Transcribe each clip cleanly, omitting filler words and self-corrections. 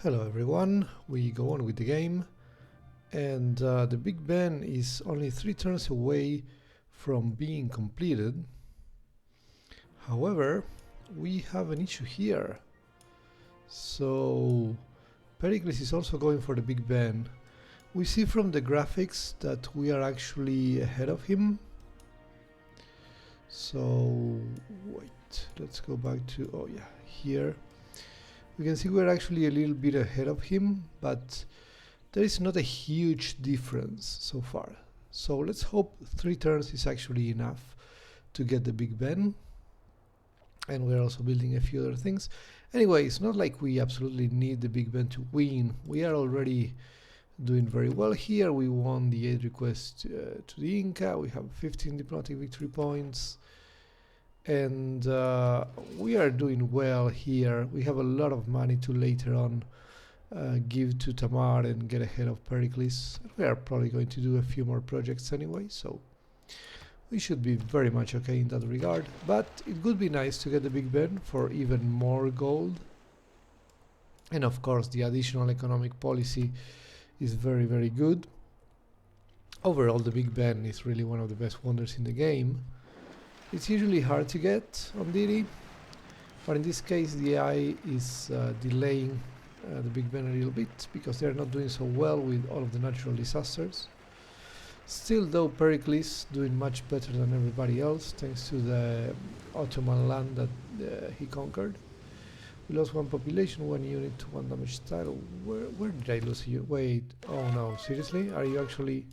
Hello everyone, we go on with the game, and the Big Ben is only 3 turns away from being completed. However, we have an issue here. So Pericles is also going for the Big Ben. We see from the graphics that we are actually ahead of him. So wait, let's go back to, oh yeah, here. We can see we're actually a little bit ahead of him, but there is not a huge difference so far. So let's hope 3 turns is actually enough to get the Big Ben. And we're also building a few other things. Anyway, it's not like we absolutely need the Big Ben to win. We are already doing very well here. We won the aid request to the Inca. We have 15 diplomatic victory points. And we are doing well here. We have a lot of money to later on give to Tamar and get ahead of Pericles. We are probably going to do a few more projects anyway, so we should be very much okay in that regard. But it would be nice to get the Big Ben for even more gold. And of course the additional economic policy is very, very good. Overall, the Big Ben is really one of the best wonders in the game. It's usually hard to get on Deity, but in this case the AI is delaying the Big Ben a little bit because they're not doing so well with all of the natural disasters. Still though, Pericles doing much better than everybody else thanks to the Ottoman land that he conquered. We lost 1 population, 1 unit, 1 damage tile. Where did I lose you? Wait, oh no, seriously? Are you actually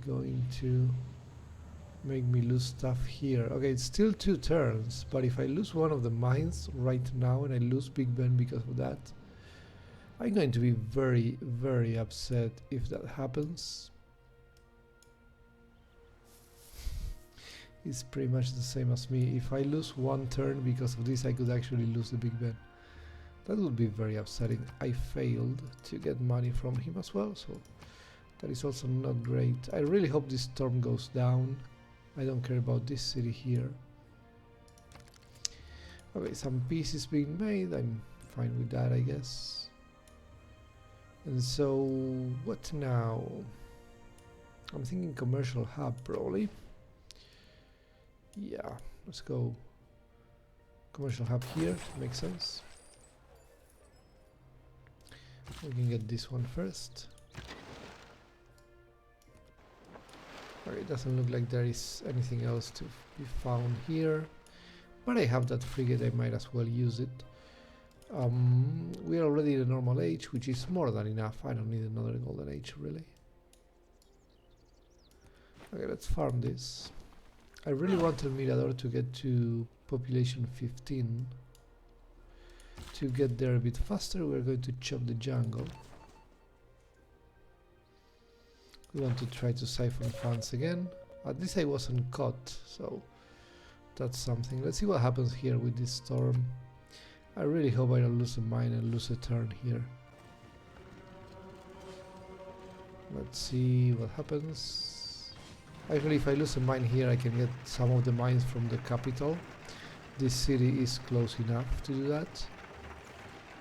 going to make me lose stuff here? Okay, it's still 2 turns, but if I lose one of the mines right now and I lose Big Ben because of that, I'm going to be very, very upset if that happens. It's pretty much the same as me. If I lose 1 turn because of this, I could actually lose the Big Ben. That would be very upsetting. I failed to get money from him as well, so that is also not great. I really hope this storm goes down. I don't care about this city here. Okay, some peace is being made. I'm fine with that, I guess. And so, what now? I'm thinking commercial hub, probably. Yeah, let's go commercial hub here. Makes sense. We can get this one first. Okay, it doesn't look like there is anything else to be found here, but I have that frigate, I might as well use it. We are already in a normal age, which is more than enough. I don't need another golden age, really. Okay, let's farm this. I really wanted Mirador to get to population 15. To get there a bit faster, we're going to chop the jungle. We want to try to siphon funds again. At least I wasn't caught, so that's something. Let's see what happens here with this storm. I really hope I don't lose a mine and lose a turn here. Let's see what happens. Actually, if I lose a mine here, I can get some of the mines from the capital. This city is close enough to do that.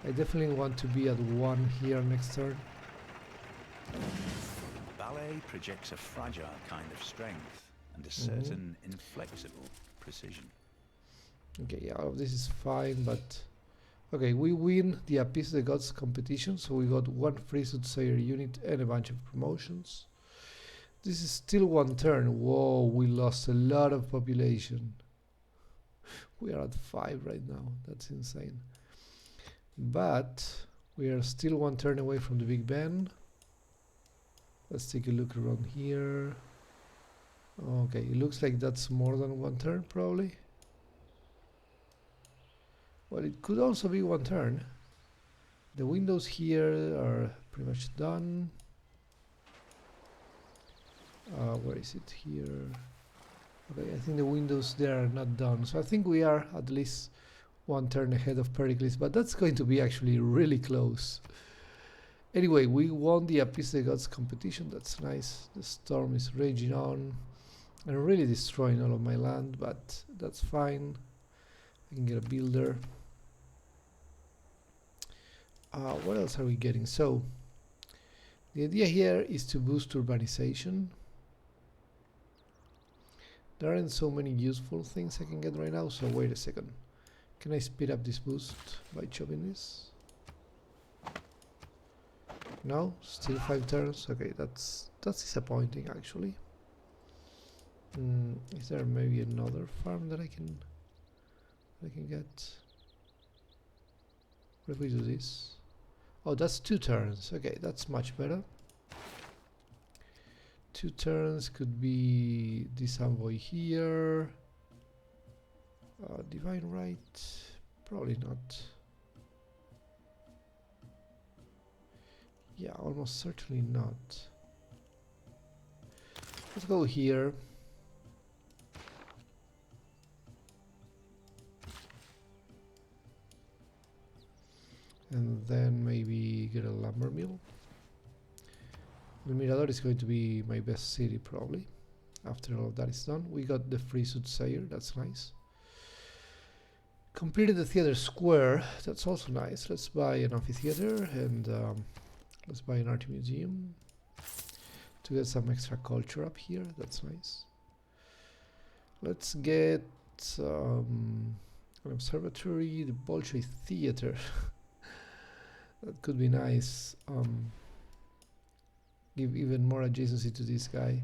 I definitely want to be at 1 here next turn. Ballet projects a fragile kind of strength and a certain inflexible precision. Okay, yeah, all of this is fine, but okay, we win the Appease the Gods competition, so we got 1 free soothsayer unit and a bunch of promotions. This is still 1 turn. Whoa, we lost a lot of population. We are at 5 right now. That's insane. But we are still 1 turn away from the Big Ben. Let's take a look around here. Okay, it looks like that's more than 1 turn, probably. Well, it could also be 1 turn. The windows here are pretty much done. Where is it here? Okay, I think the windows there are not done. So I think we are at least 1 turn ahead of Pericles, but that's going to be actually really close. Anyway, we won the Appease the Gods competition. That's nice. The storm is raging on and really destroying all of my land, but that's fine. I can get a builder. What else are we getting? So the idea here is to boost urbanization. There aren't so many useful things I can get right now, so wait a second. Can I speed up this boost by chopping this? No? Still 5 turns? Okay, that's disappointing actually. Is there maybe another farm that I can get? What if we do this? Oh, that's 2 turns. Okay, that's much better. 2 turns could be this envoy here. Divine right? Probably not. Yeah, almost certainly not. Let's go here. And then maybe get a lumber mill. El Mirador is going to be my best city probably. After all of that is done, we got the free soothsayer, that's nice. Completed the theater square, that's also nice. Let's buy an amphitheater and let's buy an art museum to get some extra culture up here, that's nice. Let's get an observatory, the Bolshoi theater. That could be nice. Give even more adjacency to this guy.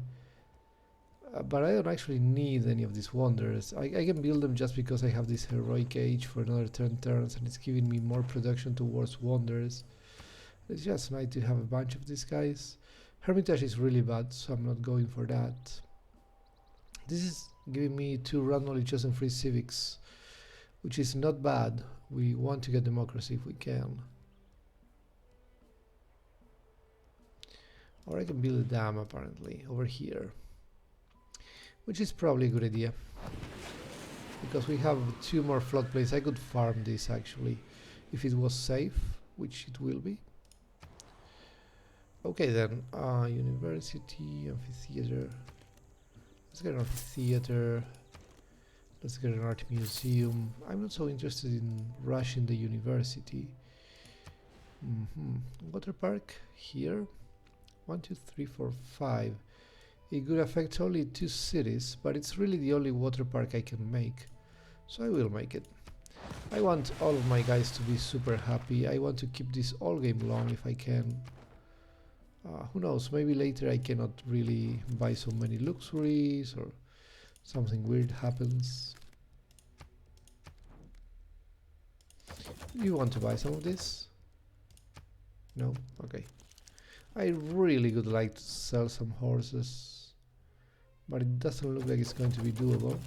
But I don't actually need any of these wonders. I can build them just because I have this heroic age for another 10 turns and it's giving me more production towards wonders. It's just nice to have a bunch of these guys. Hermitage is really bad, so I'm not going for that. This is giving me 2 randomly chosen free civics, which is not bad. We want to get democracy if we can. Or I can build a dam apparently over here, which is probably a good idea because we have 2 more floodplains. I could farm this actually if it was safe, which it will be. Okay then, university, amphitheater. Let's get an amphitheater. Let's get an art museum. I'm not so interested in rushing the university. Water park here. 1, 2, 3, 4, 5. It could affect only 2 cities, but it's really the only water park I can make, so I will make it. I want all of my guys to be super happy. I want to keep this all game long if I can. Who knows, maybe later I cannot really buy so many luxuries or something weird happens. You want to buy some of this? No? Okay. I really would like to sell some horses, but it doesn't look like it's going to be doable.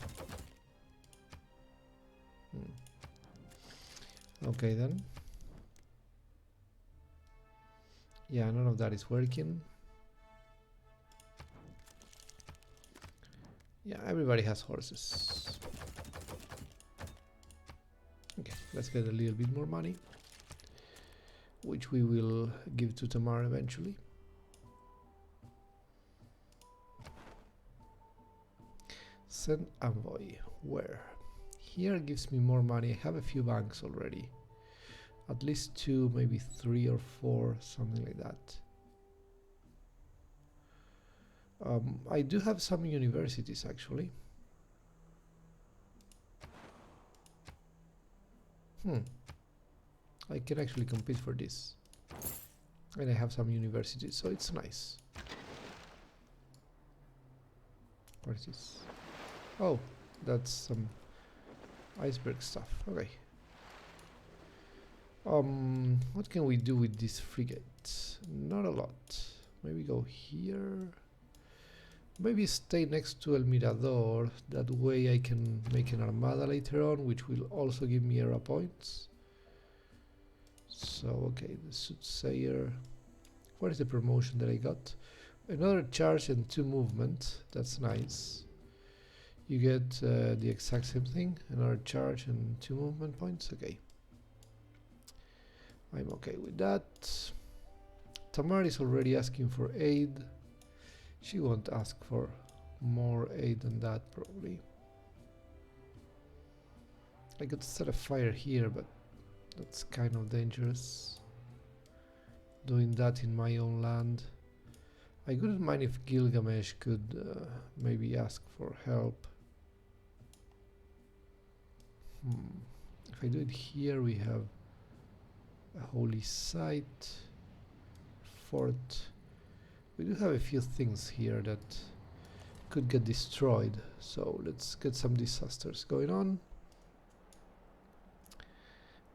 Okay then. Yeah, none of that is working. Yeah, everybody has horses. Okay, let's get a little bit more money, which we will give to Tamar eventually. Send envoy. Where? Here gives me more money. I have a few banks already. At least 2, maybe 3 or 4, something like that. I do have some universities actually. I can actually compete for this. And I have some universities, so it's nice. What is this? Oh, that's some iceberg stuff. Okay. What can we do with this frigate? Not a lot. Maybe go here. Maybe stay next to El Mirador. That way I can make an armada later on, which will also give me era points. So, okay, the soothsayer. What is the promotion that I got? Another charge and 2 movement. That's nice. You get the exact same thing. Another charge and 2 movement points. Okay. I'm okay with that. Tamar is already asking for aid. She won't ask for more aid than that, probably. I could set a fire here, but that's kind of dangerous. doing that in my own land. I couldn't mind if Gilgamesh could maybe ask for help. If I do it here, we have a holy site, fort. We do have a few things here that could get destroyed, so let's get some disasters going on.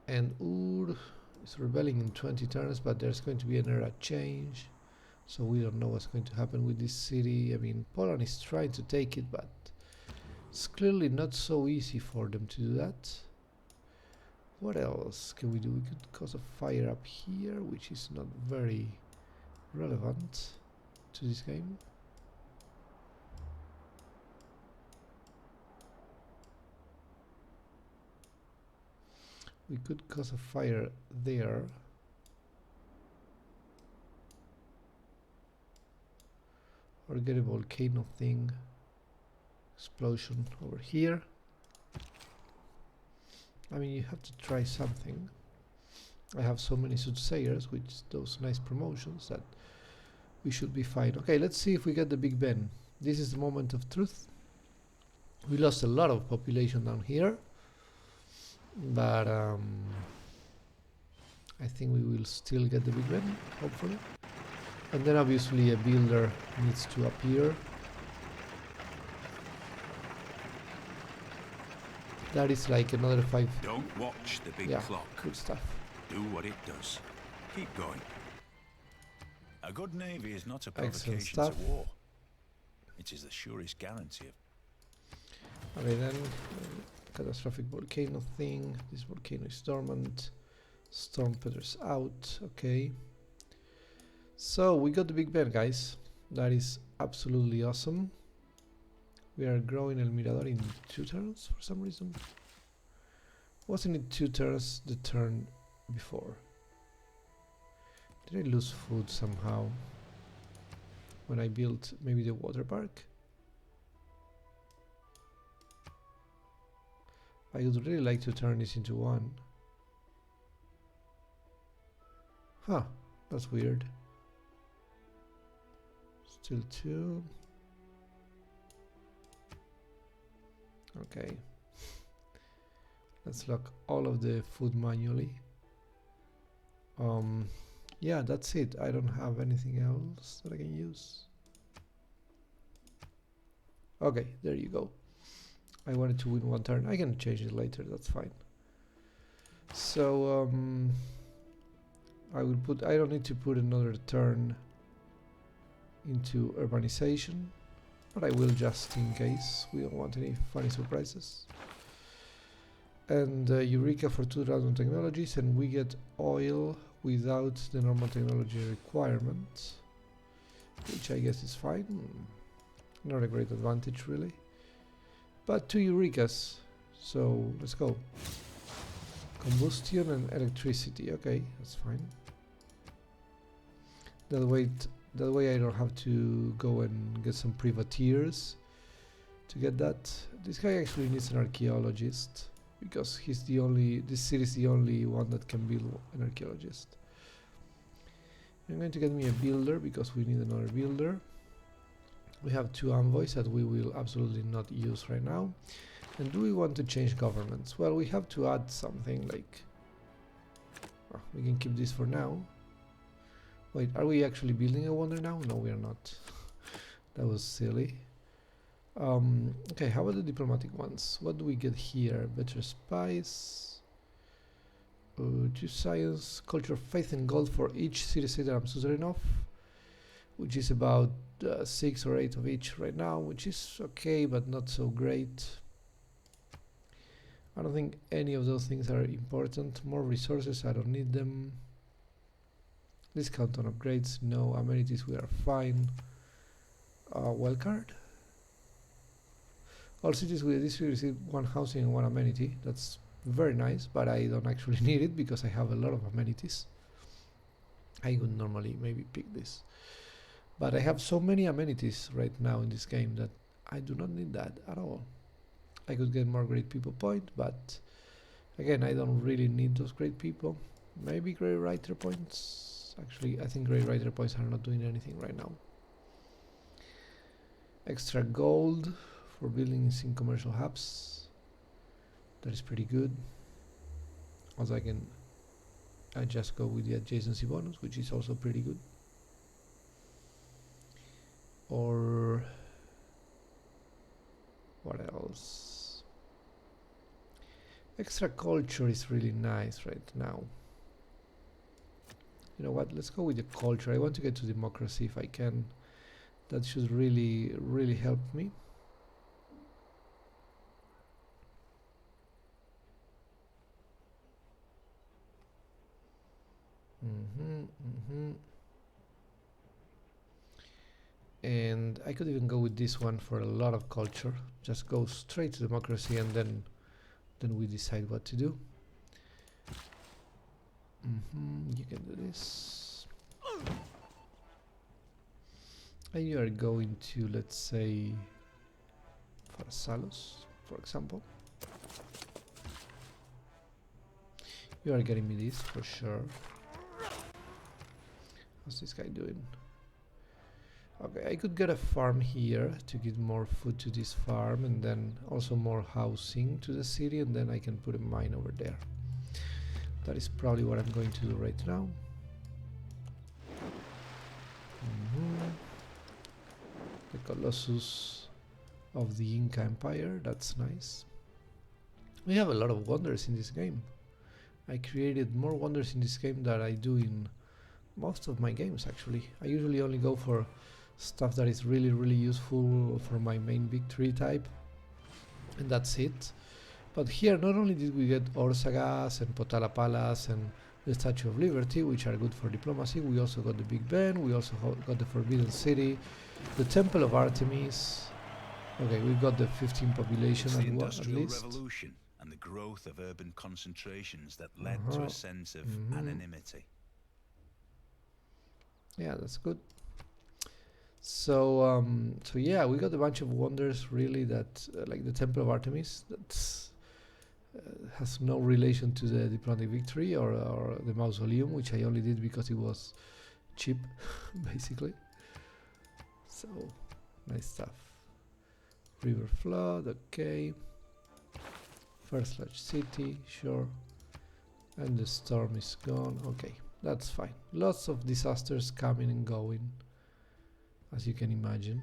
And Ur is rebelling in 20 turns, but there's going to be an era change, so we don't know what's going to happen with this city. I mean, Poland is trying to take it, but it's clearly not so easy for them to do that. What else can we do? We could cause a fire up here, which is not very relevant to this game. We could cause a fire there. Or get a volcano thing. Explosion over here. I mean, you have to try something. I have so many soothsayers with those nice promotions that we should be fine. Okay, let's see if we get the Big Ben. This is the moment of truth. We lost a lot of population down here, but I think we will still get the Big Ben, hopefully. And then obviously a builder needs to appear. That is like another 5. Don't watch the big clock. Good stuff. Do what it does. Keep going. A good navy is not a Excellent provocation to stuff. war. It is the surest guarantee of... Okay, then catastrophic volcano thing. This volcano is dormant. Storm Peter's out. Okay. So we got the Big Ben, guys. That is absolutely awesome. We are growing El Mirador in 2 turns for some reason. Wasn't it 2 turns the turn before? Did I lose food somehow when I built maybe the water park? I would really like to turn this into 1. Huh, that's weird. Still 2. Okay. Let's lock all of the food manually. Yeah, that's it. I don't have anything else that I can use. Okay, there you go. I wanted to win 1 turn. I can change it later, that's fine. So I don't need to put another turn into urbanization, but I will just in case. We don't want any funny surprises. And Eureka for 2 random technologies, and we get oil without the normal technology requirement, which I guess is fine. Not a great advantage really, but 2 Eurekas, so let's go. Combustion and electricity. Okay, that's fine. That way I don't have to go and get some privateers to get that. This guy actually needs an archaeologist, because this city is the only one that can build an archaeologist. I'm going to get me a builder, because we need another builder. We have 2 envoys that we will absolutely not use right now. And do we want to change governments? Well, we have to add something like... Oh, we can keep this for now. Wait, are we actually building a wonder now? No, we are not. That was silly. Okay, how about the diplomatic ones? What do we get here? Better spies. 2 science, culture, faith and gold for each city-state that I'm suzerain of, which is about 6 or 8 of each right now, which is okay, but not so great. I don't think any of those things are important. More resources, I don't need them. Discount on upgrades, no. Amenities, we are fine. Wildcard. All cities with this receive 1 housing and 1 amenity. That's very nice, but I don't actually need it because I have a lot of amenities. I would normally maybe pick this, but I have so many amenities right now in this game that I do not need that at all. I could get more great people point, but again, I don't really need those great people. Maybe great writer points. Actually, I think Grey Rider points are not doing anything right now. Extra gold for buildings in commercial hubs. That is pretty good. Also, I just go with the adjacency bonus, which is also pretty good. Or what else? Extra culture is really nice right now. You know what? Let's go with the culture. I want to get to democracy if I can. That should really help me. And I could even go with this one for a lot of culture. Just go straight to democracy, and then we decide what to do. You can do this. And you are going to, let's say, Farsalos, for example. You are getting me this for sure. How's this guy doing? Okay, I could get a farm here to give more food to this farm, and then also more housing to the city, and then I can put a mine over there. That is probably what I'm going to do right now. The Colossus of the Inca Empire, that's nice. We have a lot of wonders in this game. I created more wonders in this game than I do in most of my games, actually. I usually only go for stuff that is really useful for my main victory type, and that's it. But here not only did we get Orsagas and Potala Palace and the Statue of Liberty, which are good for diplomacy, we also got the Big Ben, we also got the Forbidden City, the Temple of Artemis. Okay, we've got the 15 population The at Industrial least. Revolution and the growth of urban concentrations that led to a sense of anonymity. Yeah, that's good. So yeah, we got a bunch of wonders really that, like the Temple of Artemis, that has no relation to the diplomatic victory or the mausoleum, which I only did because it was cheap, basically. So nice stuff. River flood, okay. First large city, sure. And the storm is gone, okay. That's fine. Lots of disasters coming and going, as you can imagine.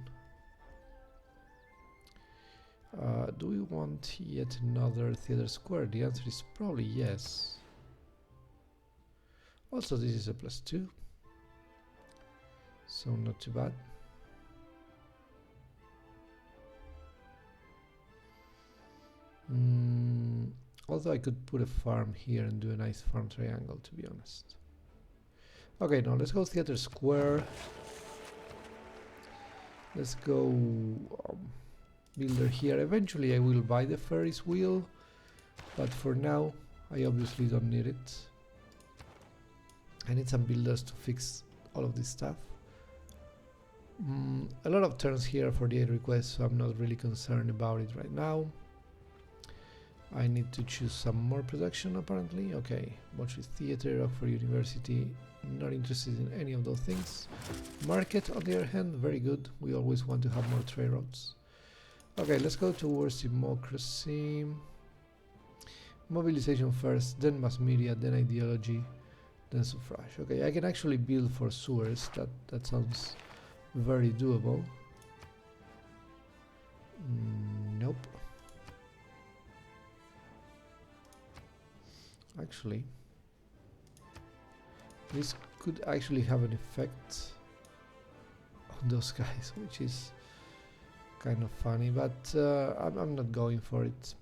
Do we want yet another theater square? The answer is probably yes. Also, this is a +2, so not too bad. Although I could put a farm here and do a nice farm triangle, to be honest. Okay, now let's go theater square. Let's go builder here. Eventually I will buy the Ferris wheel, but for now I obviously don't need it. I need some builders to fix all of this stuff. A lot of turns here for the 8 requests, so I'm not really concerned about it right now. I need to choose some more production apparently. Okay, Montreal Theatre, Oxford University, not interested in any of those things. Market on the other hand, very good. We always want to have more trade routes. Okay, let's go towards democracy. Mobilization first, then mass media, then ideology, then suffrage. Okay, I can actually build for sewers. That sounds very doable. Nope. Actually, this could actually have an effect on those guys, which is kind of funny, but I'm not going for it.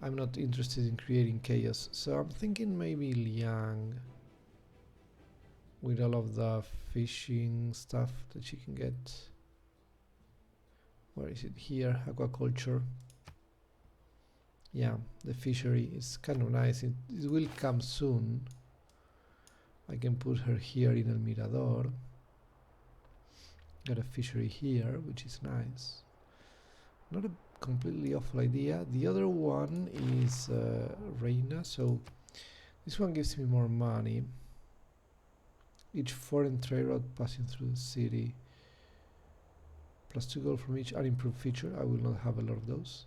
I'm not interested in creating chaos, so I'm thinking maybe Liang, with all of the fishing stuff that she can get. Where is it? Here, aquaculture. Yeah, the fishery is kind of nice. It will come soon. I can put her here in El Mirador. Got a fishery here, which is nice. Not a completely awful idea. The other one is Reina, so this one gives me more money. Each foreign trade route passing through the city. +2 gold from each unimproved feature. I will not have a lot of those.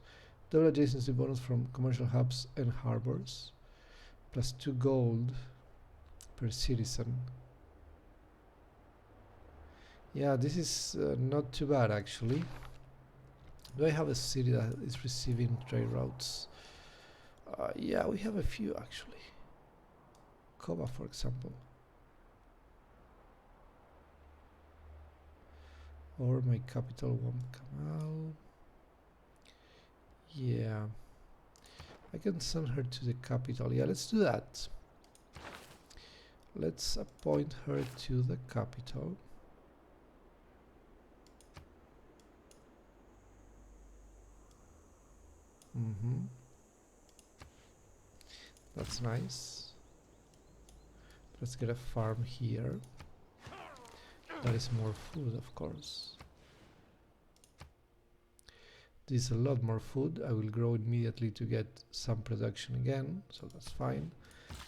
Double adjacency bonus from commercial hubs and harbors. +2 gold per citizen. Yeah, this is not too bad actually. Do I have a city that is receiving trade routes? Yeah, we have a few actually. Koba, for example. Or my capital won't come out. Yeah. I can send her to the capital. Yeah, let's do that. Let's appoint her to the capital. That's nice. Let's get a farm here. That is more food, of course. This is a lot more food. I will grow immediately to get some production again, so that's fine.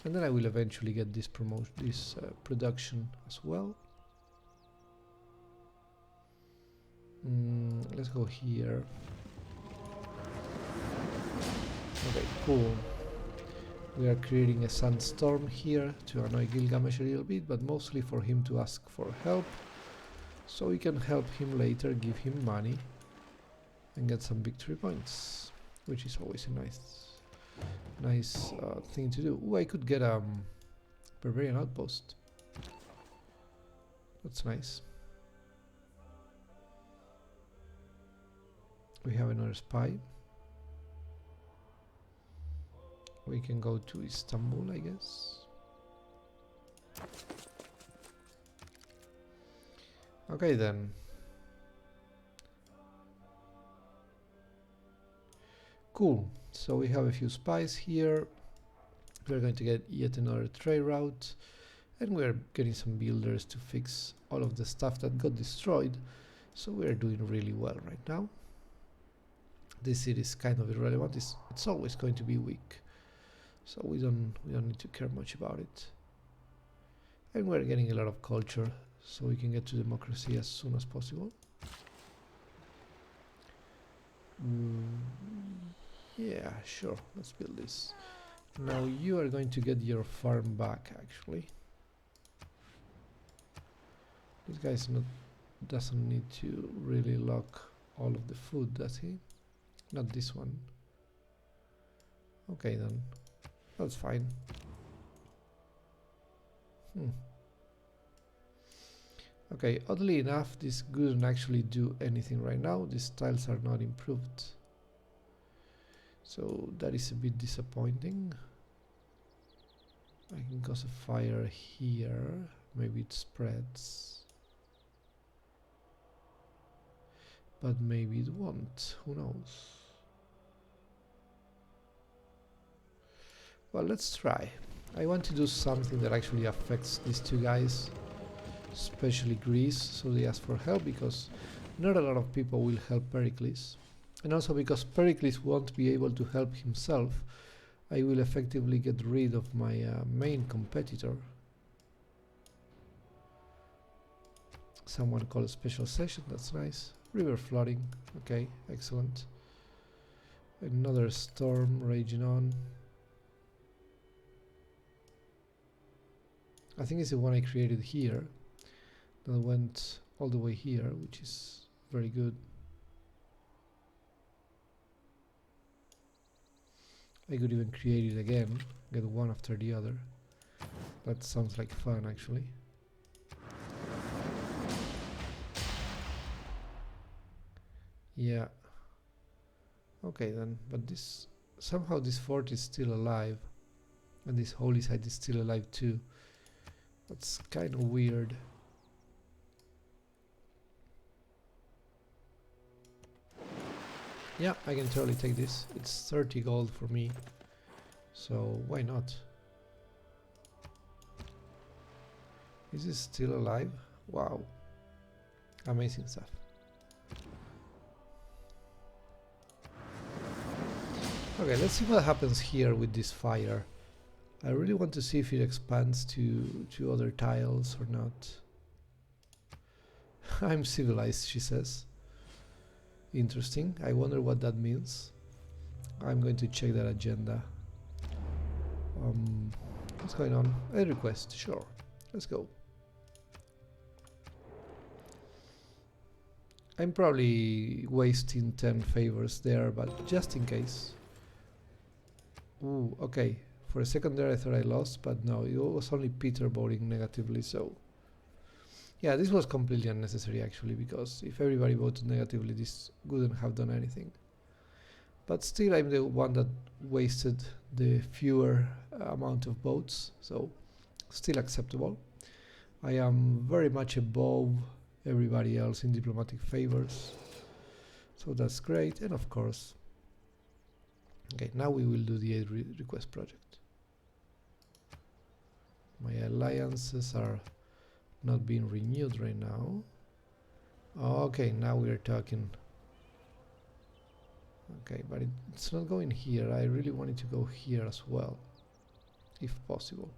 And then I will eventually get this production as well. Let's go here. Okay, cool. We are creating a sandstorm here to annoy Gilgamesh a little bit, but mostly for him to ask for help, so we can help him later, give him money, and get some victory points, which is always a nice thing to do. Ooh, I could get a barbarian outpost. That's nice. We have another spy. We can go to Istanbul, I guess. Okay then. Cool. So we have a few spies here. We're going to get yet another trade route. And we're getting some builders to fix all of the stuff that got destroyed. So we're doing really well right now. This city is kind of irrelevant. It's always going to be weak. So we don't need to care much about it. And we're getting a lot of culture, so we can get to democracy as soon as possible. Yeah, sure, let's build this. Now you are going to get your farm back, actually. This guy's doesn't need to really lock all of the food, does he? Not this one. Okay then. That's fine. Okay, oddly enough, this couldn't actually do anything right now. These tiles are not improved. So that is a bit disappointing. I can cause a fire here. Maybe it spreads. But maybe it won't. Who knows? Well, let's try. I want to do something that actually affects these two guys, especially Greece, so they ask for help, because not a lot of people will help Pericles. And also because Pericles won't be able to help himself, I will effectively get rid of my main competitor. Someone called a special session, that's nice. River flooding, okay, excellent. Another storm raging on. I think it's the one I created here that went all the way here, which is very good. I could even create it again, get one after the other. That sounds like fun, actually. Yeah. Okay then, but somehow this fort is still alive, and this holy site is still alive too. That's kind of weird. Yeah, I can totally take this. It's 30 gold for me, so why not? Is this still alive? Wow. Amazing stuff. Okay, let's see what happens here with this fire. I really want to see if it expands to other tiles or not. I'm civilized, she says. Interesting. I wonder what that means. I'm going to check that agenda. What's going on? A request, sure. Let's go. I'm probably wasting 10 favors there, but just in case. Ooh, okay. For a second there I thought I lost, but no, it was only Peter voting negatively, so... Yeah, this was completely unnecessary actually, because if everybody voted negatively, this wouldn't have done anything. But still, I'm the one that wasted the fewer amount of votes, so still acceptable. I am very much above everybody else in diplomatic favors, so that's great. And of course, okay, now we will do the aid request project. My alliances are not being renewed right now. Okay, now we are talking. Okay, but it's not going here. I really wanted to go here as well, if possible.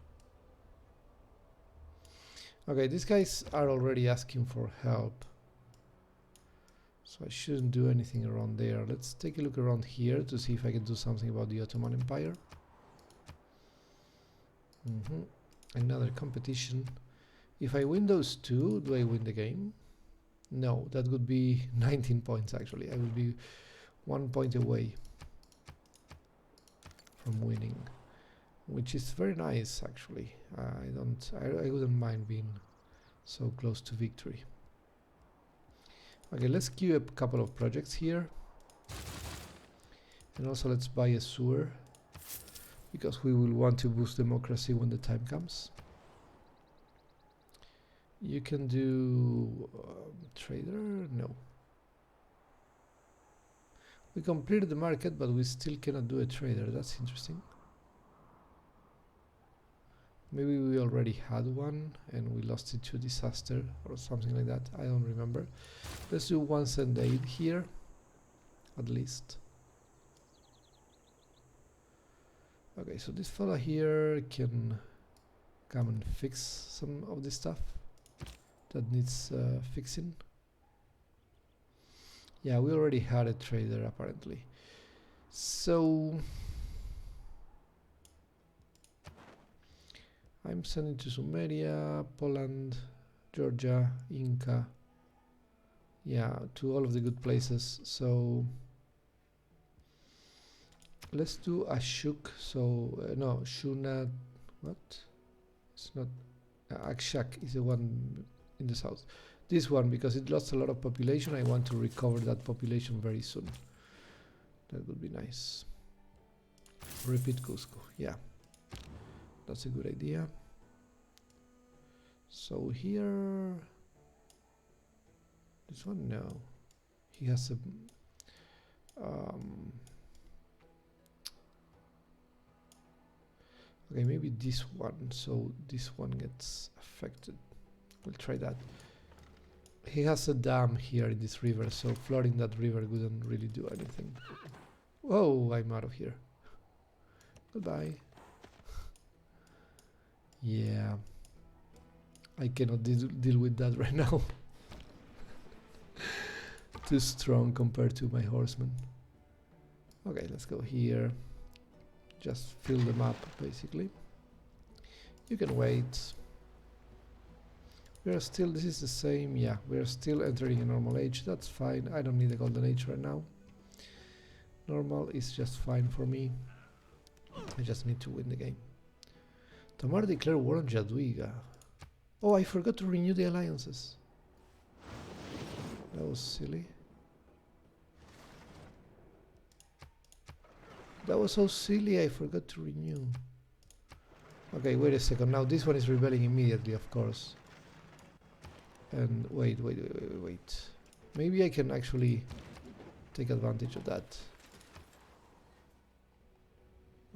Okay, these guys are already asking for help, so I shouldn't do anything around there. Let's take a look around here to see if I can do something about the Ottoman Empire. Another competition. If I win those two, do I win the game? No, that would be 19 points actually. I will be 1 point away from winning, which is very nice actually. I wouldn't mind being so close to victory. Okay, let's queue up a couple of projects here, and also let's buy a sewer, because we will want to boost democracy when the time comes. You can do trader? No. We completed the market, but we still cannot do a trader. That's interesting. Maybe we already had one and we lost it to disaster or something like that. I don't remember. Let's do 1 cent aid here, at least. Okay, so this fella here can come and fix some of this stuff that needs fixing. Yeah, we already had a trader apparently. So I'm sending to Sumeria, Poland, Georgia, Inca. Yeah, to all of the good places. So let's do Ashuk. So no, Shuna. What? It's not. Akshak is the one in the south. This one, because it lost a lot of population, I want to recover that population very soon. That would be nice. Repeat Cusco, yeah. That's a good idea. So here... This one, no. He has a... okay, maybe this one, so this one gets affected. We'll try that. He has a dam here in this river, so flooding that river wouldn't really do anything. Whoa, I'm out of here. Goodbye. Yeah. I cannot deal with that right now. Too strong compared to my horsemen. Okay, let's go here. Just fill them up, basically. You can wait. We are still, this is the same, yeah, we are still entering a normal age, that's fine. I don't need a golden age right now. Normal is just fine for me. I just need to win the game. Tamar declared war on Jadwiga. Oh, I forgot to renew the alliances. That was silly. That was so silly, I forgot to renew. Okay, wait a second, now this one is rebelling immediately, of course. And wait. Maybe I can actually take advantage of that.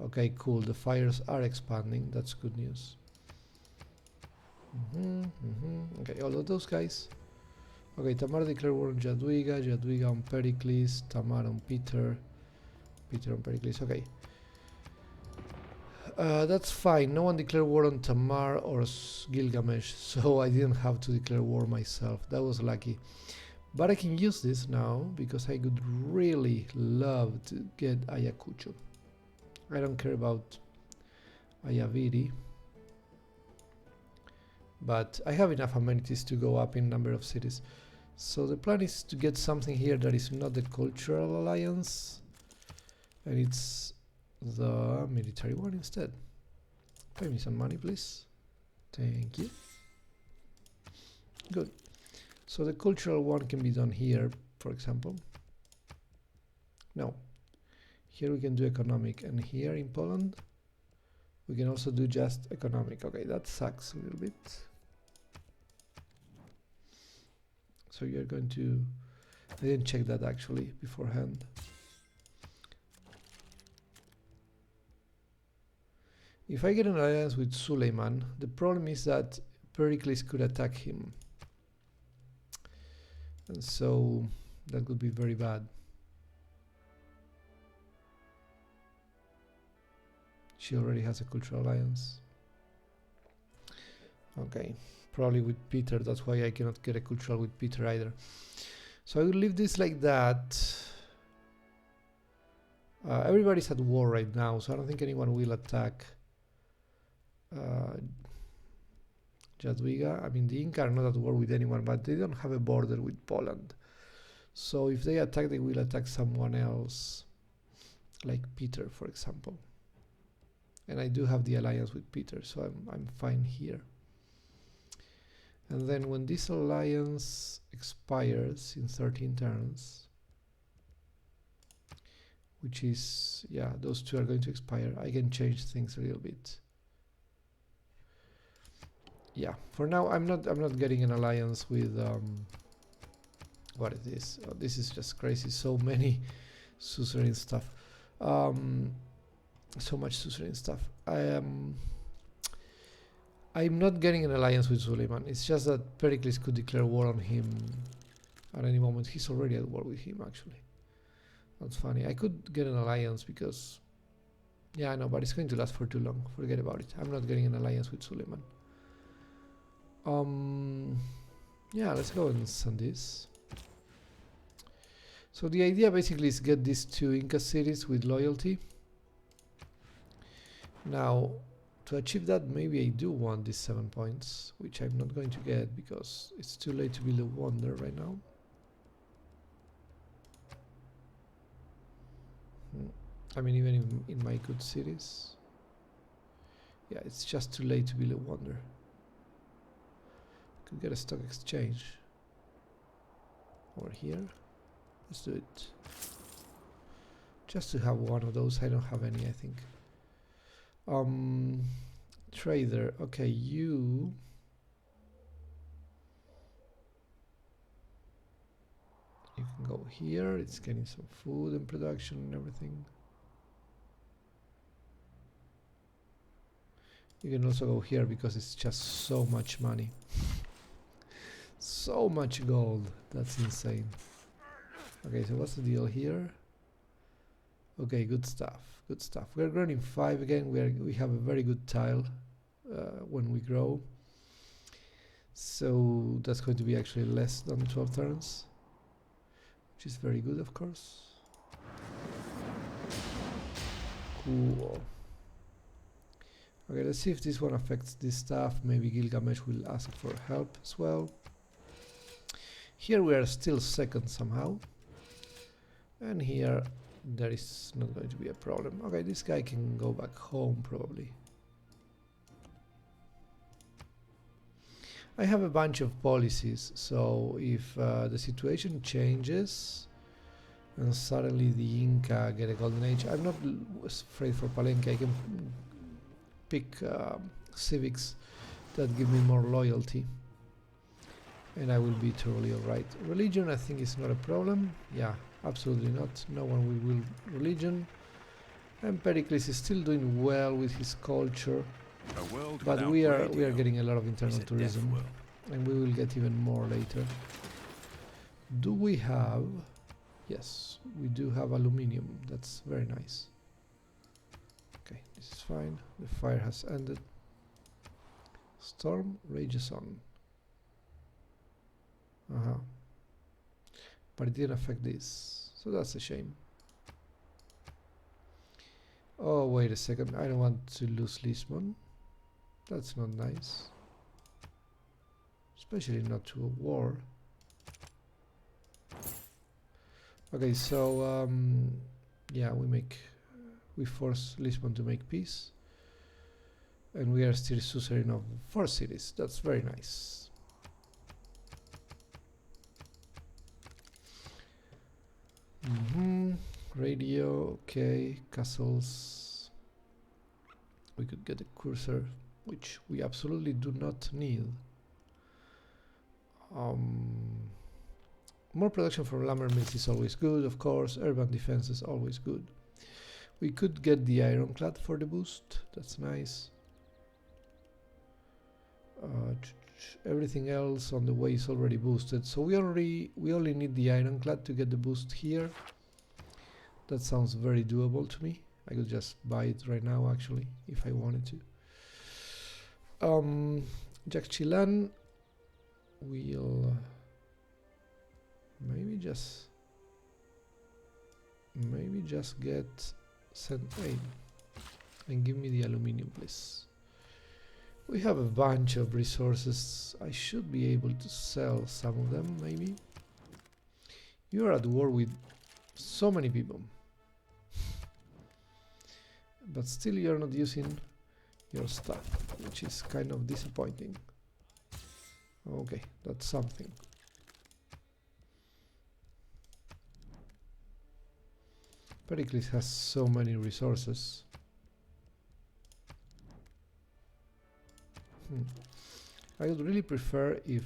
Okay, cool. The fires are expanding. That's good news. Okay, all of those guys. Okay, Tamar declared war on Jadwiga, Jadwiga on Pericles, Tamar on Peter, Peter on Pericles. Okay. That's fine. No one declared war on Tamar or Gilgamesh, so I didn't have to declare war myself. That was lucky. But I can use this now because I could really love to get Ayacucho. I don't care about Ayaviri, but I have enough amenities to go up in number of cities. So the plan is to get something here that is not the cultural alliance, and it's the military one instead. Pay me some money, please. Thank you. Good. So the cultural one can be done here, for example. No. Here we can do economic, and here in Poland we can also do just economic. Okay, that sucks a little bit. So you're going to... I didn't check that actually beforehand. If I get an alliance with Suleiman, the problem is that Pericles could attack him. And so that would be very bad. She already has a cultural alliance. Okay, probably with Peter, that's why I cannot get a cultural with Peter either. So I will leave this like that. Everybody's at war right now, so I don't think anyone will attack Jadwiga. I mean, the Inca are not at war with anyone, but they don't have a border with Poland. So if they attack, they will attack someone else, like Peter, for example. And I do have the alliance with Peter, so I'm fine here. And then when this alliance expires in 13 turns, which is, yeah, those two are going to expire, I can change things a little bit. Yeah, for now I'm not getting an alliance with what is this? Oh, this is just crazy. So many suzerain stuff. So much suzerain stuff. I'm not getting an alliance with Suleiman. It's just that Pericles could declare war on him at any moment. He's already at war with him, actually. That's funny. I could get an alliance because, yeah, I know, but it's going to last for too long. Forget about it. I'm not getting an alliance with Suleiman. Yeah, let's go and send this. So the idea basically is get these two Inca cities with loyalty. Now, to achieve that, maybe I do want these 7 points, which I'm not going to get because it's too late to build a wonder right now. I mean, even in my good cities. Yeah, it's just too late to build a wonder. Could get a stock exchange over here. Let's do it. Just to have one of those. I don't have any, I think. Trader. Okay, you can go here. It's getting some food and production and everything. You can also go here because it's just so much money. So much gold. That's insane. Okay, so what's the deal here? Okay, good stuff. Good stuff. We're growing in 5 again. We have a very good tile when we grow. So that's going to be actually less than 12 turns, which is very good, of course. Cool. Okay, let's see if this one affects this stuff. Maybe Gilgamesh will ask for help as well. Here we are still second somehow. And here there is not going to be a problem. Okay, this guy can go back home probably. I have a bunch of policies, so if the situation changes and suddenly the Inca get a golden age, I'm not afraid for Palenque. I can pick civics that give me more loyalty and I will be totally alright. Religion I think is not a problem. Yeah, absolutely not. No one will religion. And Pericles is still doing well with his culture. But we are getting a lot of internal tourism, and we will get even more later. Do we have? Yes, we do have aluminium. That's very nice. Okay, this is fine. The fire has ended. Storm rages on. But it didn't affect this, so that's a shame. Oh, wait a second. I don't want to lose Lisbon. That's not nice. Especially not to a war. Okay, so yeah, we force Lisbon to make peace, and we are still suzerain of 4 cities. That's very nice. Radio, okay, castles. We could get a cursor, which we absolutely do not need. More production from lumber mills is always good, of course. Urban defense is always good. We could get the ironclad for the boost. That's nice. Everything else on the way is already boosted, so we only need the ironclad to get the boost here. That sounds very doable to me. I could just buy it right now, actually, if I wanted to. Jack Chilan will maybe just get sent aid and give me the aluminium, please. We have a bunch of resources. I should be able to sell some of them, maybe. You are at war with so many people. But still you're not using your stuff, which is kind of disappointing. Okay, that's something. Pericles has so many resources. I would really prefer if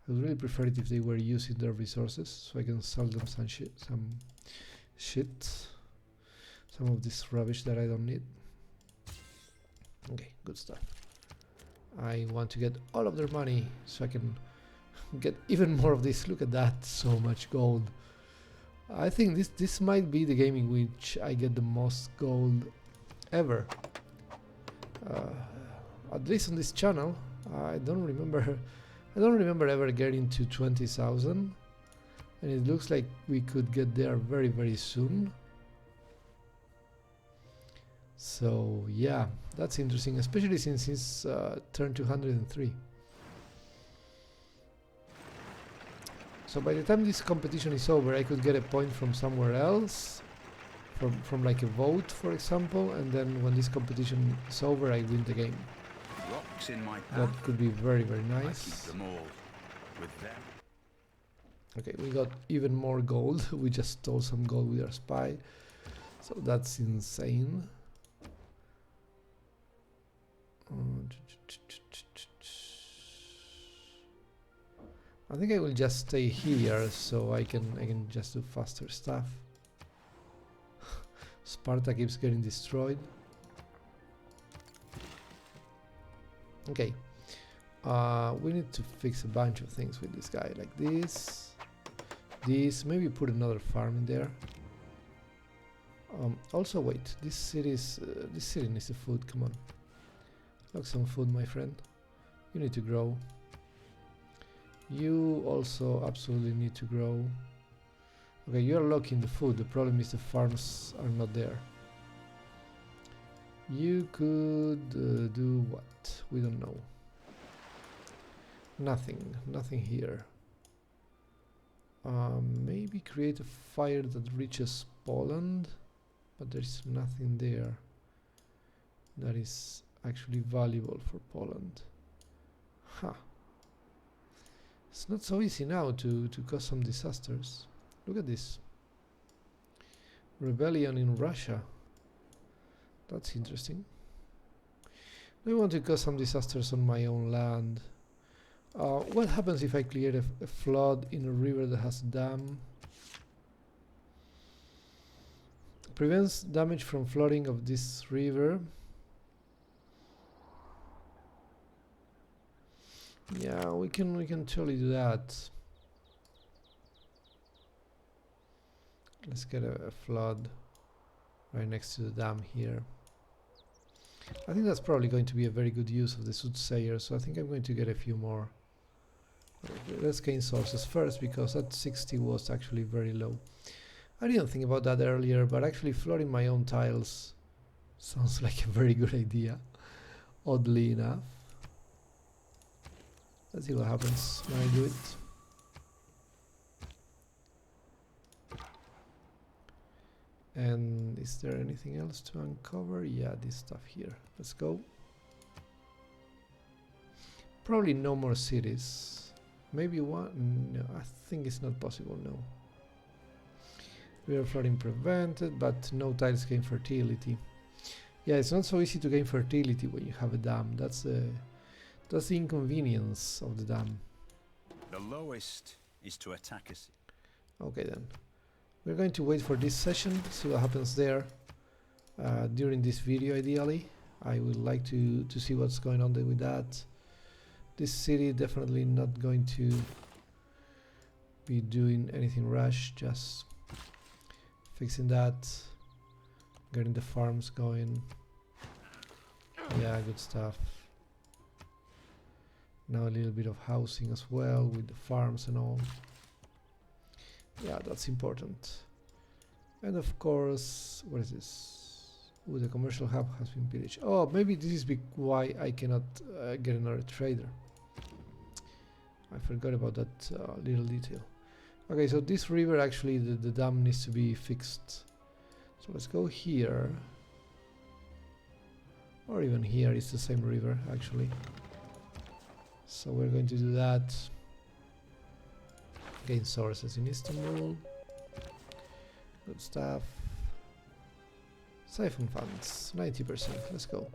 it if they were using their resources, so I can sell them some shit, some of this rubbish that I don't need. Okay, good stuff. I want to get all of their money so I can get even more of this. Look at that, so much gold. I think this might be the game in which I get the most gold ever. At least on this channel. I don't remember ever getting to 20,000, and it looks like we could get there very, very soon. So yeah, that's interesting, especially since it's turned 203. So by the time this competition is over, I could get a point from somewhere else, from like a vote, for example, and then when this competition is over, I win the game. Rocks in my path. That could be very, very I nice. keep them all with them. Okay, we got even more gold. We just stole some gold with our spy, so that's insane. I think I will just stay here so I can just do faster stuff. Sparta keeps getting destroyed. Okay, we need to fix a bunch of things with this guy, like this, maybe put another farm in there. Also, wait, this city needs the food. Come on, look, some food, my friend. You need to grow. You also absolutely need to grow. Okay, you're locking the food. The problem is the farms are not there. You could do what? We don't know. Nothing here. Maybe create a fire that reaches Poland, but there's nothing there that is actually valuable for Poland. Huh. It's not so easy now to cause some disasters. Look at this. Rebellion in Russia. That's interesting. I want to cause some disasters on my own land. What happens if I clear a flood in a river that has a dam? Prevents damage from flooding of this river. Yeah, we can totally do that. Let's get a flood right next to the dam here. I think that's probably going to be a very good use of the soothsayer, so I think I'm going to get a few more. Okay, let's gain sources first, because that 60 was actually very low. I didn't think about that earlier, but actually flooding my own tiles sounds like a very good idea, oddly enough. Let's see what happens when I do it. And is there anything else to uncover? Yeah, this stuff here. Let's go. Probably no more cities. Maybe one? No, I think it's not possible, no. River flooding prevented, but no tiles gain fertility. Yeah, it's not so easy to gain fertility when you have a dam. That's the inconvenience of the dam. The lowest is to attack us. Okay then. We're going to wait for this session, see what happens there during this video ideally. I would like to see what's going on there with that. This city definitely not going to be doing anything rash, just fixing that, getting the farms going. Yeah, good stuff. Now a little bit of housing as well with the farms and all. Yeah, that's important. And of course, what is this? Ooh, the commercial hub has been pillaged. Oh, maybe this is why I cannot get another trader. I forgot about that little detail. Okay, so this river actually, the dam needs to be fixed. So let's go here. Or even here, it's the same river actually. So we're going to do that. Gain sources in Istanbul. Good stuff. Siphon funds, 90%. Let's go.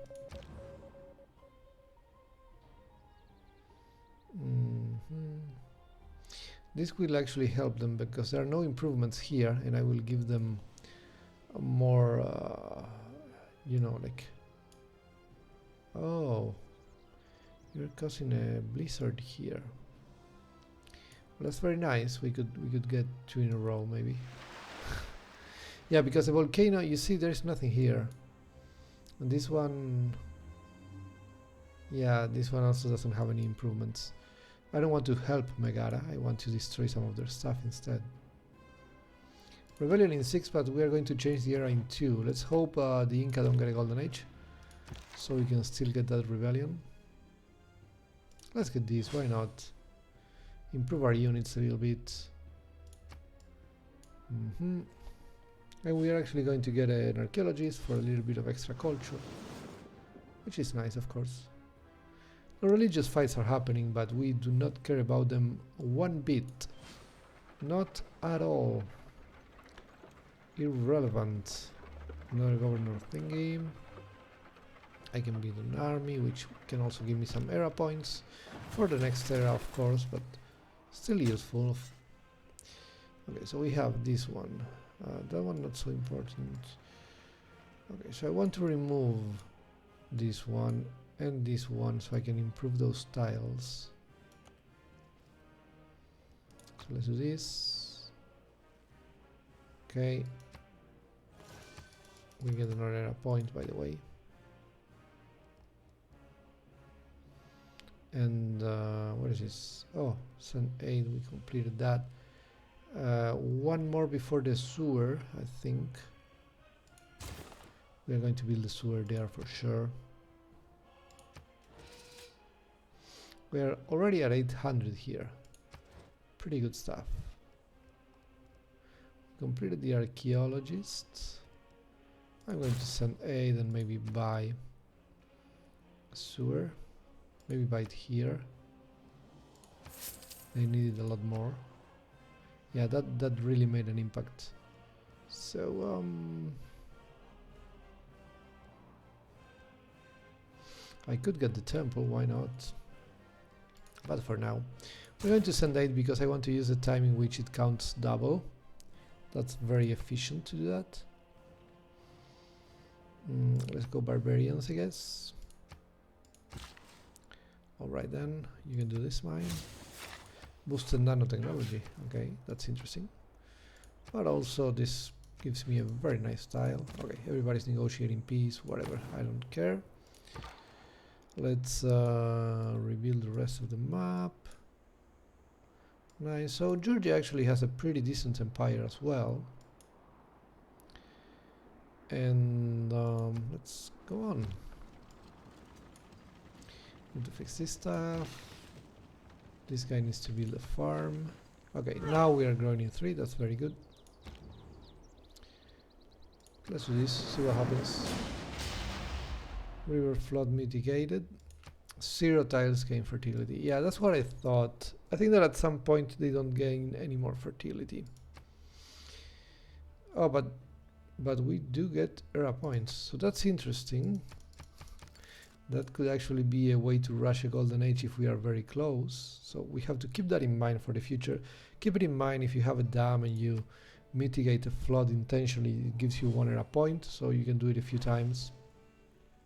This will actually help them because there are no improvements here, and I will give them a more, you know, like. Oh, you're causing a blizzard here. Well, that's very nice. We could get 2 in a row, maybe. Yeah, because the volcano, you see, there's nothing here. And this one, yeah, this one also doesn't have any improvements. I don't want to help Megara. I want to destroy some of their stuff instead. Rebellion in 6, but we are going to change the era in 2. Let's hope the Inca don't get a golden age, so we can still get that rebellion. Let's get this, why not? Improve our units a little bit. And we are actually going to get an archaeologist for a little bit of extra culture, which is nice, of course. The religious fights are happening, but we do not care about them one bit. Not at all. Irrelevant. Another governor thingy. I can build an army, which can also give me some era points for the next era, of course, but still useful. Okay, so we have this one. That one not so important. Okay, so I want to remove this one and this one so I can improve those tiles. So let's do this. Okay. We get another era point, by the way. And what is this? Oh, Sun 8, we completed that. One more before the sewer, I think. We are going to build the sewer there for sure. We are already at 800 here. Pretty good stuff. Completed the archaeologist. I'm going to send 8 and maybe buy a sewer. Maybe buy it here. They needed a lot more. Yeah, that really made an impact. So I could get the temple, why not? But for now, we're going to send 8 because I want to use the time in which it counts double. That's very efficient to do that. Let's go barbarians, I guess. Alright then, you can do this mine. Boosted nanotechnology, okay, that's interesting. But also this gives me a very nice tile. Okay, everybody's negotiating peace, whatever, I don't care. Let's rebuild the rest of the map. Nice. So Georgia actually has a pretty decent empire as well. And let's go on. Need to fix this stuff. This guy needs to build a farm. Okay, now we are growing in 3. That's very good. Let's do this, see what happens. River flood mitigated. 0 tiles gain fertility. Yeah, that's what I thought. I think that at some point they don't gain any more fertility. Oh, but we do get era points, so that's interesting. That could actually be a way to rush a golden age if we are very close. So we have to keep that in mind for the future. Keep it in mind if you have a dam and you mitigate a flood intentionally, it gives you 1 era point, so you can do it a few times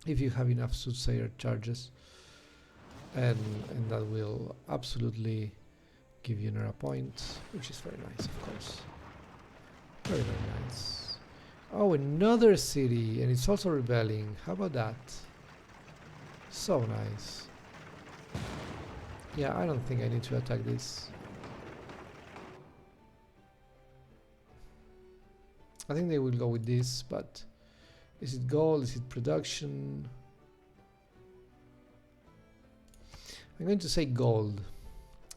if you have enough soothsayer charges, and that will absolutely give you an era point, which is very nice, of course. Very, very nice. Oh, another city, and it's also rebelling. How about that? So nice. Yeah, I don't think I need to attack this. I think they will go with this, but is it gold? Is it production? I'm going to say gold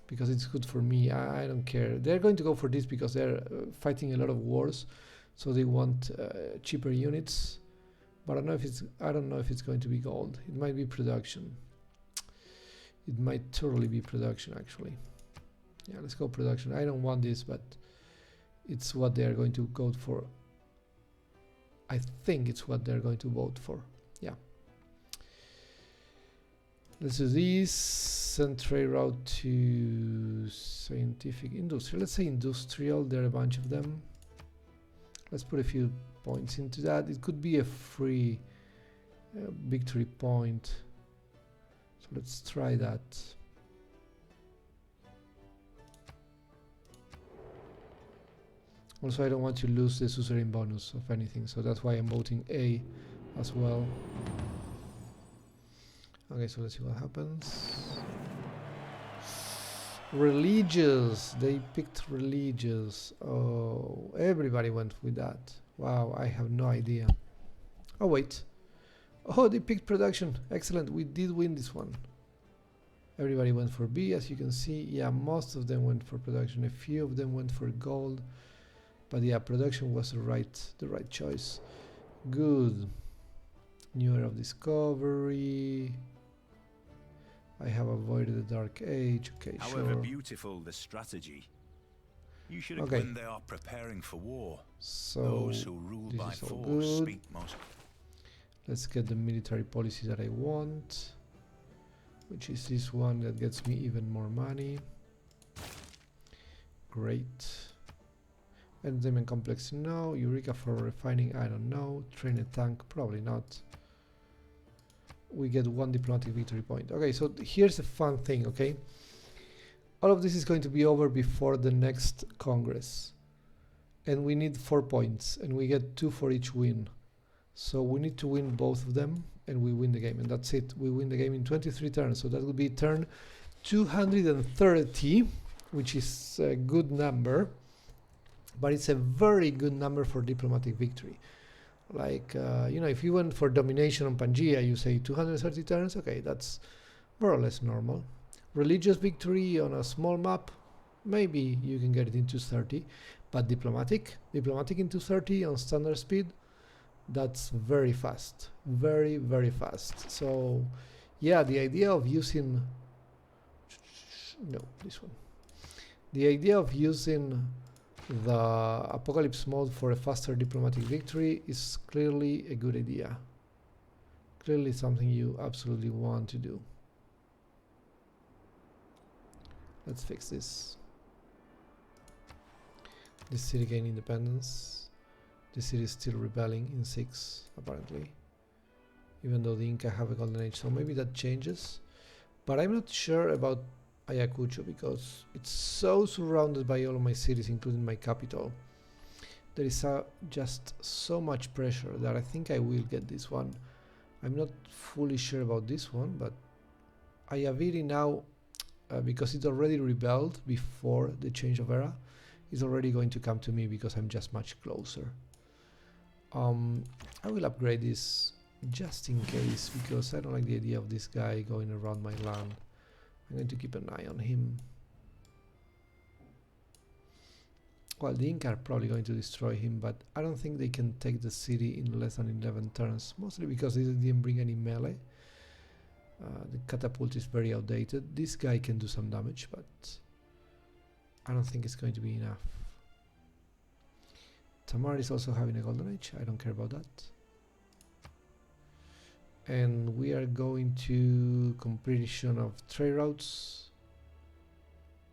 because it's good for me. I don't care. They're going to go for this because they're fighting a lot of wars, so they want cheaper units. But I don't know if it's going to be gold. It might be production. It might totally be production, actually. Yeah, let's go production. I don't want this, but it's what they are going to go for. I think it's what they're going to vote for. Yeah. Let's do this. Send trade route to scientific industrial. Let's say industrial. There are a bunch of them. Let's put a few points into that. It could be a free victory point. So let's try that. Also, I don't want to lose the suzerain bonus of anything, so that's why I'm voting A as well. Okay, so let's see what happens. Religious. They picked religious. Oh, everybody went with that. Wow, I have no idea. Oh, wait. Oh, they picked production. Excellent. We did win this one. Everybody went for B, as you can see. Yeah, most of them went for production. A few of them went for gold. But yeah, production was the right choice. Good. New era of discovery. I have avoided the dark age. Okay, However sure. beautiful the strategy, you should have when they are preparing for war. So Those who rule by force good. speak most. Let's get the military policy that I want, which is this one that gets me even more money. Great. Entertainment complex, no. Eureka for refining, I don't know. Train a tank, probably not. We get 1 diplomatic victory point. Okay, so here's a fun thing, okay? All of this is going to be over before the next Congress. And we need 4 points, and we get 2 for each win. So we need to win both of them, and we win the game, and that's it. We win the game in 23 turns, so that would be turn 230, which is a good number. But it's a very good number for diplomatic victory. Like, you know, if you went for domination on Pangaea, you say 230 turns, okay, that's more or less normal. Religious victory on a small map, maybe you can get it in 230, but diplomatic in 230 on standard speed, that's very fast, very, very fast. So, yeah, the idea of using, no, this one. The idea of using the apocalypse mode for a faster diplomatic victory is clearly a good idea. Clearly something you absolutely want to do. Let's fix this. This city gained independence. This city is still rebelling in 6, apparently. Even though the Inca have a golden age, so maybe that changes. But I'm not sure about Ayacucho because it's so surrounded by all of my cities, including my capital, there is just so much pressure that I think I will get this one. I'm not fully sure about this one, but Ayaviri now, because it already rebelled before the change of era, is already going to come to me because I'm just much closer. I will upgrade this just in case, because I don't like the idea of this guy going around my land. I'm going to keep an eye on him. Well, the Inca are probably going to destroy him, but I don't think they can take the city in less than 11 turns, mostly because they didn't bring any melee. The catapult is very outdated. This guy can do some damage, but I don't think it's going to be enough. Tamar is also having a golden age. I don't care about that. And we are going to completion of trade routes.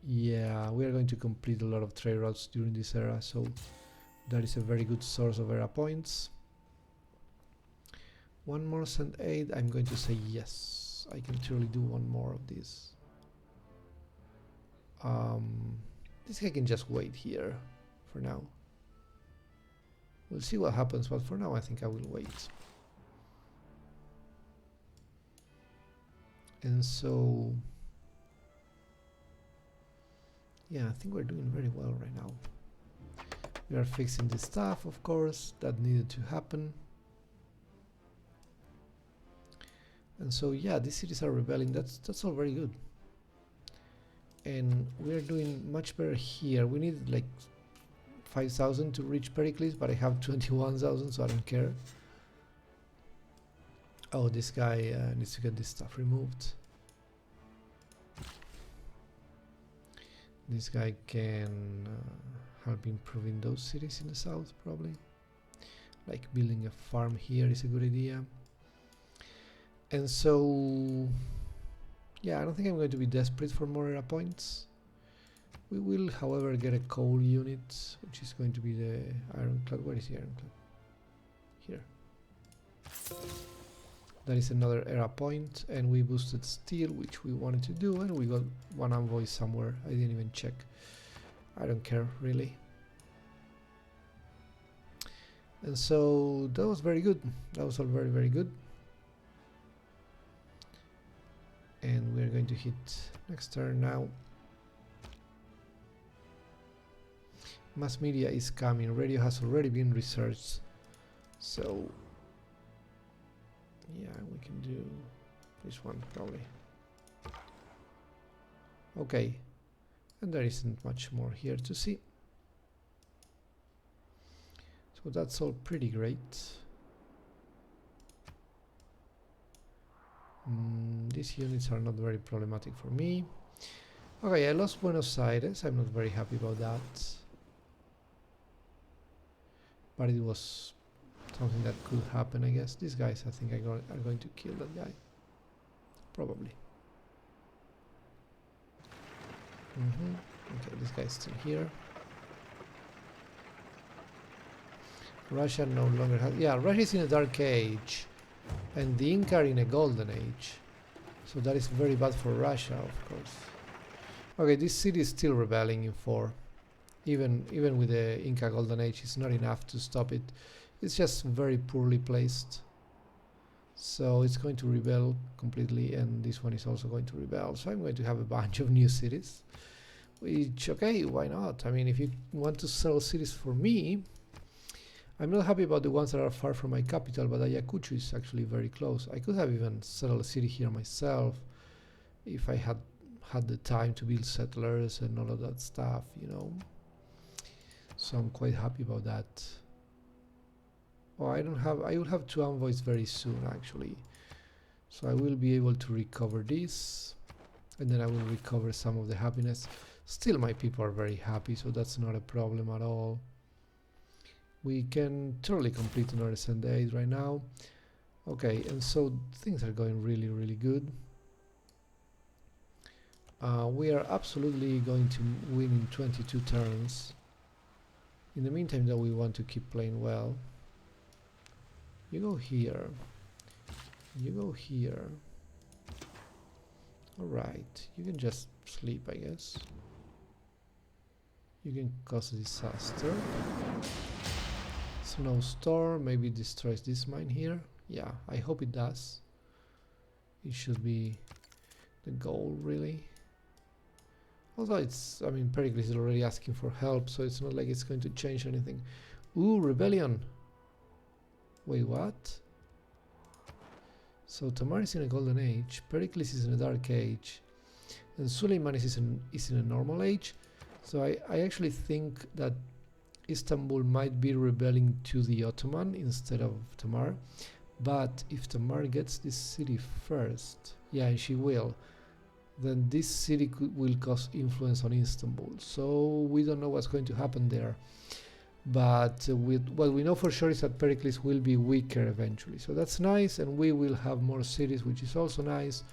Yeah, we are going to complete a lot of trade routes during this era, so that is a very good source of era points. One more send aid. I'm going to say yes. I can truly do one more of this. This guy can just wait here for now. We'll see what happens, but for now I think I will wait. And so, yeah, I think we're doing very well right now. We are fixing the stuff, of course, that needed to happen. And so, yeah, these cities are rebelling. That's all very good. And we're doing much better here. We need like 5,000 to reach Pericles, but I have 21,000, so I don't care. Oh, this guy needs to get this stuff removed. This guy can help improving those cities in the south, probably. Like building a farm here is a good idea. And so, yeah, I don't think I'm going to be desperate for more era points. We will, however, get a coal unit, which is going to be the ironclad. Where is the ironclad? Here. That is another era point, and we boosted steel, which we wanted to do, and we got one envoy somewhere. I didn't even check. I don't care, really. And so that was very good. That was all very, very good. And we're going to hit next turn now. Mass media is coming. Radio has already been researched. So yeah, we can do this one probably. Okay, and there isn't much more here to see. So that's all pretty great. These units are not very problematic for me. Okay, I lost Buenos Aires. I'm not very happy about that. But it was something that could happen, I guess. These guys, I think, are going to kill that guy. Probably. Okay, this guy's still here. Russia no longer has... Yeah, Russia is in a dark age. And the Inca are in a golden age. So that is very bad for Russia, of course. Okay, this city is still rebelling in 4. Even with the Inca golden age, it's not enough to stop it. It's just very poorly placed. So it's going to rebel completely, and this one is also going to rebel. So I'm going to have a bunch of new cities. Which, okay, why not? I mean, if you want to sell cities for me, I'm not happy about the ones that are far from my capital, but Ayacucho is actually very close. I could have even settled a city here myself if I had the time to build settlers and all of that stuff, you know. So I'm quite happy about that. Oh, I will have 2 envoys very soon, actually. So I will be able to recover this, and then I will recover some of the happiness. Still, my people are very happy, so that's not a problem at all. We can totally complete another send aid right now. Okay, and so things are going really, really good. We are absolutely going to win in 22 turns. In the meantime, though, we want to keep playing well. You go here. You go here. Alright, you can just sleep, I guess. You can cause a disaster. Snowstorm, maybe it destroys this mine here. Yeah, I hope it does. It should be the goal, really. Although it's, I mean, Pericles is already asking for help, so it's not like it's going to change anything. Ooh, rebellion. Wait, what? So Tamar is in a golden age, Pericles is in a dark age, and Suleiman is in a normal age. So I actually think that Istanbul might be rebelling to the Ottoman instead of Tamar. But if Tamar gets this city first, yeah, and she will, then this city will cause influence on Istanbul. So we don't know what's going to happen there. But with what we know for sure is that Pericles will be weaker eventually. So that's nice, and we will have more cities, which is also nice.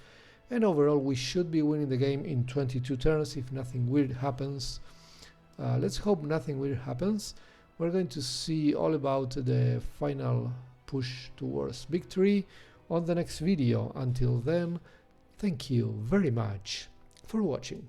And overall, we should be winning the game in 22 turns if nothing weird happens. Let's hope nothing weird happens. We're going to see all about the final push towards victory on the next video. Until then, thank you very much for watching.